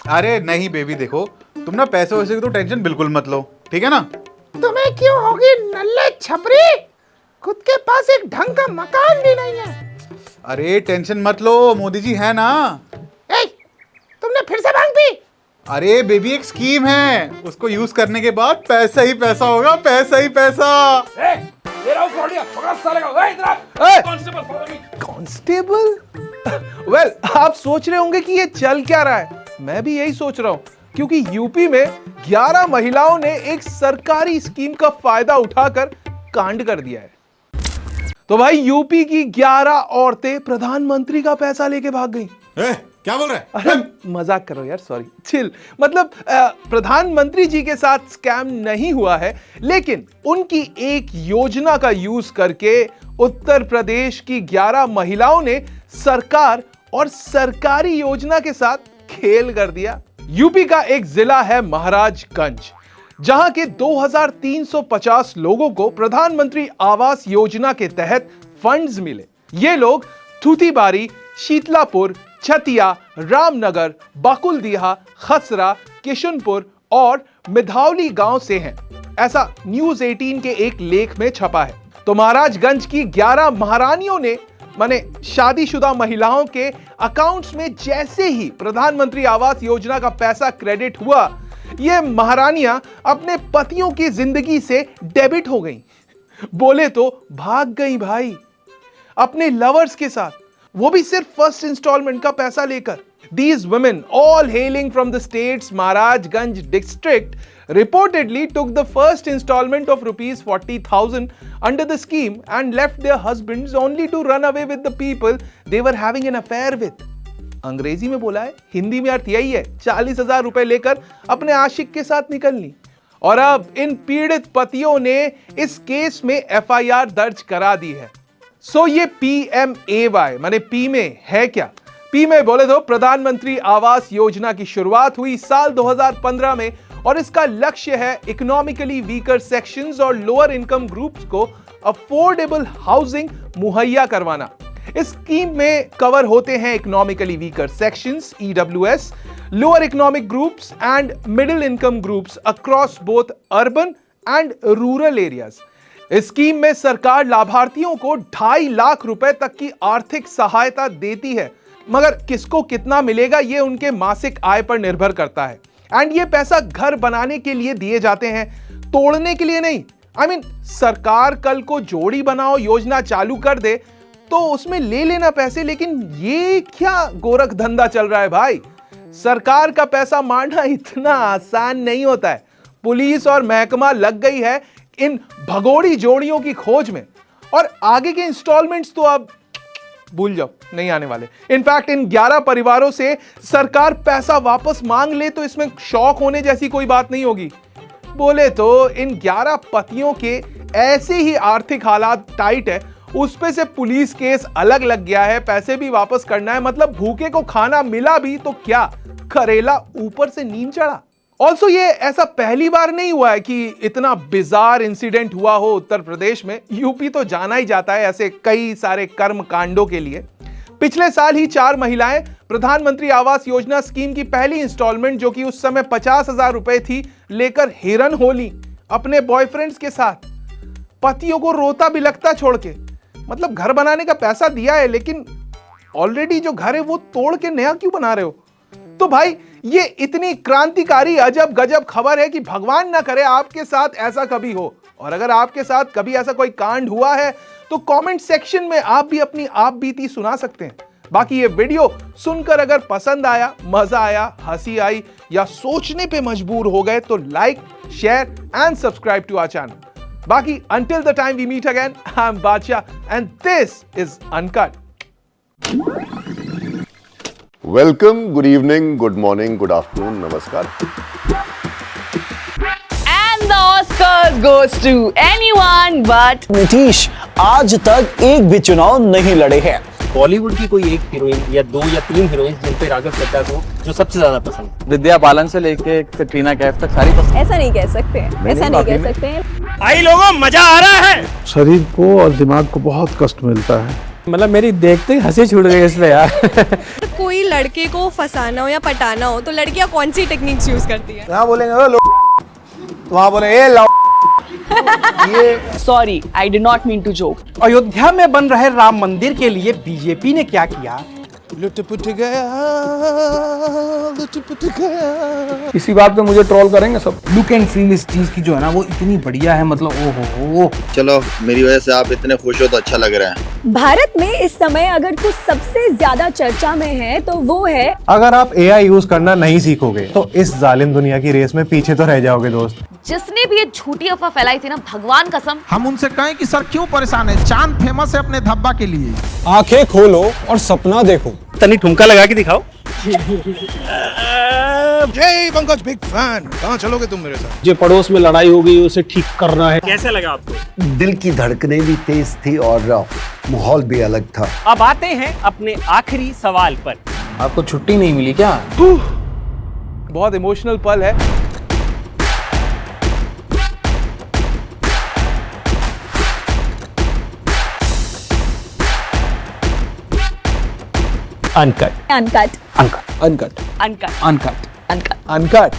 अरे नहीं बेबी, देखो तुम ना पैसे वैसे की तो टेंशन बिल्कुल मत लो, ठीक है ना। तुम्हें क्यों होगी नल्ले छपरी, खुद के पास एक ढंग का मकान भी नहीं है। अरे टेंशन मत लो, मोदी जी है ना। ए, तुमने फिर से भांग पी? अरे बेबी एक स्कीम है, उसको यूज करने के बाद पैसा ही पैसा होगा, पैसा ही पैसा। कांस्टेबल? वेल, आप सोच रहे होंगे कि ये चल क्या रहा है। मैं भी यही सोच रहा हूं, क्योंकि यूपी में 11 महिलाओं ने एक सरकारी स्कीम का फायदा उठाकर कांड कर दिया है। तो भाई यूपी की 11 औरतें प्रधानमंत्री का पैसा लेके भाग गई। क्या बोल रहे हैं? अरे मजाक करो यार, सॉरी, चिल। मतलब प्रधानमंत्री जी के साथ स्कैम नहीं हुआ है, लेकिन उनकी एक योजना का यूज करके उत्तर प्रदेश की 11 महिलाओं ने सरकार और सरकारी योजना के साथ खेल कर दिया। यूपी का एक जिला है महाराजगंज, जहां के 2350 लोगों को प्रधानमंत्री आवास योजना के तहत फंड्स मिले। ये लोग थूथीबारी, शीतलापुर, छतिया, रामनगर, बाकुलडीहा, खसरा, किशनपुर और मिधावली गांव से हैं। ऐसा न्यूज 18 के एक लेख में छपा है। तो महाराजगंज की 11 महारानियों ने, माने शादीशुदा महिलाओं के अकाउंट्स में जैसे ही प्रधानमंत्री आवास योजना का पैसा क्रेडिट हुआ, ये महारानियां अपने पतियों की जिंदगी से डेबिट हो गईं। बोले तो भाग गई भाई अपने लवर्स के साथ, वो भी सिर्फ फर्स्ट इंस्टॉलमेंट का पैसा लेकर। These women, all hailing from the state's Maharajganj district, reportedly took the first installment of rupees 40,000 under the scheme and left their husbands only to run away with the people they were having an affair with. अंग्रेजी में बोला है, हिंदी में अर्थ यही है, 40,000 रुपए लेकर अपने आशिक के साथ निकलनी। और अब इन पीड़ित पतियों ने इस केस में FIR दर्ज करा दी है। सो ये PMAY माने पी में है क्या? पी में बोले तो प्रधानमंत्री आवास योजना की शुरुआत हुई साल 2015 में और इसका लक्ष्य है इकोनॉमिकली वीकर सेक्शंस और लोअर इनकम ग्रुप्स को अफोर्डेबल हाउसिंग मुहैया करवाना। इस स्कीम में कवर होते हैं economically weaker sections EWS, lower economic groups and middle income groups across both urban and rural areas. इस स्कीम में सरकार लाभार्थियों को 2.5 लाख रुपए तक की आर्थिक सहायता देती है, मगर किसको कितना मिलेगा ये उनके मासिक आय पर निर्भर करता है। एंड ये पैसा घर बनाने के लिए दिए जाते हैं, तोड़ने के लिए नहीं। I mean, सरकार कल को जोड़ी बनाओ योजना चालू कर दे तो उसमें ले लेना पैसे, लेकिन ये क्या गोरख धंधा चल रहा है भाई। सरकार का पैसा मारना इतना आसान नहीं होता है। पुलिस और महकमा लग गई है इन भगोड़ी जोड़ियों की खोज में, और आगे के इंस्टॉलमेंट्स तो अब भूल जाओ, नहीं आने वाले। इनफैक्ट इन 11 परिवारों से सरकार पैसा वापस मांग ले तो इसमें शौक होने जैसी कोई बात नहीं होगी। बोले तो इन 11 पतियों के ऐसे ही आर्थिक हालात टाइट है, उस पे से पुलिस केस अलग लग गया है, पैसे भी वापस करना है। मतलब भूखे को खाना मिला भी तो क्या, करेला ऊपर से नीम चढ़ा। ऑल्सो ये ऐसा पहली बार नहीं हुआ है कि इतना बिजार इंसिडेंट हुआ हो उत्तर प्रदेश में। यूपी तो जाना ही जाता है ऐसे कई सारे कर्म कांडों के लिए। पिछले साल ही 4 महिलाएं प्रधानमंत्री आवास योजना स्कीम की पहली इंस्टॉलमेंट, जो कि उस समय 50,000 रुपए थी, लेकर हिरन होली अपने बॉयफ्रेंड्स के साथ, पतियों को रोता बिलखता छोड़ के। मतलब घर बनाने का पैसा दिया है, लेकिन ऑलरेडी जो घर है वो तोड़ के नया क्यों बना रहे हो? तो भाई ये इतनी क्रांतिकारी अजब गजब खबर है कि भगवान ना करे आपके साथ ऐसा कभी हो। और अगर आपके साथ कभी ऐसा कोई कांड हुआ है तो कमेंट सेक्शन में आप भी अपनी आप बीती सुना सकते हैं। बाकी ये वीडियो सुनकर अगर पसंद आया, मजा आया, हंसी आई या सोचने पे मजबूर हो गए तो like, share and subscribe to our channel. बाकी until the time we meet again, I'm Badshah and this is Uncut. Welcome, good evening, good morning, good afternoon, namaskar. And the Oscars goes to anyone but Nitish आज तक एक भी चुनाव नहीं लड़े हैं। बॉलीवुड की कोई एक हीरोइन या 2 या 3 हीरोइन जिन पे राघव चड्ढा को जो सबसे ज्यादा पसंद। विद्या बालन से लेके कटरीना कैफ तक सारी पसंद। ऐसा नहीं कह सकते हैं, ऐसा नहीं कह सकते हैं। आई लोगों, मजा आ रहा है। शरीर को और दिमाग को बहुत कष्ट मिलता है। मतलब मेरी देखते ही हंसी छूट गई इसमें यार। कोई लड़के को फंसाना हो या पटाना हो तो लड़कियां कौन सी टेक्निक्स यूज करती है? यहाँ बोलेंगे वहाँ बोले ए लो ये Sorry, I did not mean to joke. Ayodhya में बन रहे राम मंदिर के लिए बीजेपी ने क्या किया? लुट-पुट गया। इसी बात पे मुझे ट्रोल करेंगे सब। लुक एंड फील इस चीज की जो है ना वो इतनी बढ़िया है, मतलब ओहो। चलो मेरी वजह से आप इतने खुश हो तो अच्छा लग रहा है। भारत में इस समय अगर कुछ सबसे ज्यादा चर्चा में है तो वो है, अगर आप AI यूज करना नहीं सीखोगे तो इस जालिम दुनिया की रेस में पीछे तो रह जाओगे दोस्त। जिसने भी ये झूठी अफवाह फैलाई थी ना, भगवान कसम, हम उनसे कहें कि सर क्यों परेशान है? चांद फेमस है अपने धब्बा के लिए। आंखें खोलो और सपना देखो। तनी ठुमका लगा के दिखाओ। जय पंकज, बिग फैन। कहाँ चलोगे तुम मेरे साथ? जो पड़ोस में लड़ाई हो गई उसे ठीक करना है। कैसा लगा आपको? दिल की धड़कनें भी तेज थी और माहौल भी अलग था। अब आते हैं अपने आखिरी सवाल पर। आपको छुट्टी नहीं मिली क्या? बहुत इमोशनल पल है। Uncut uncut uncut uncut uncut uncut uncut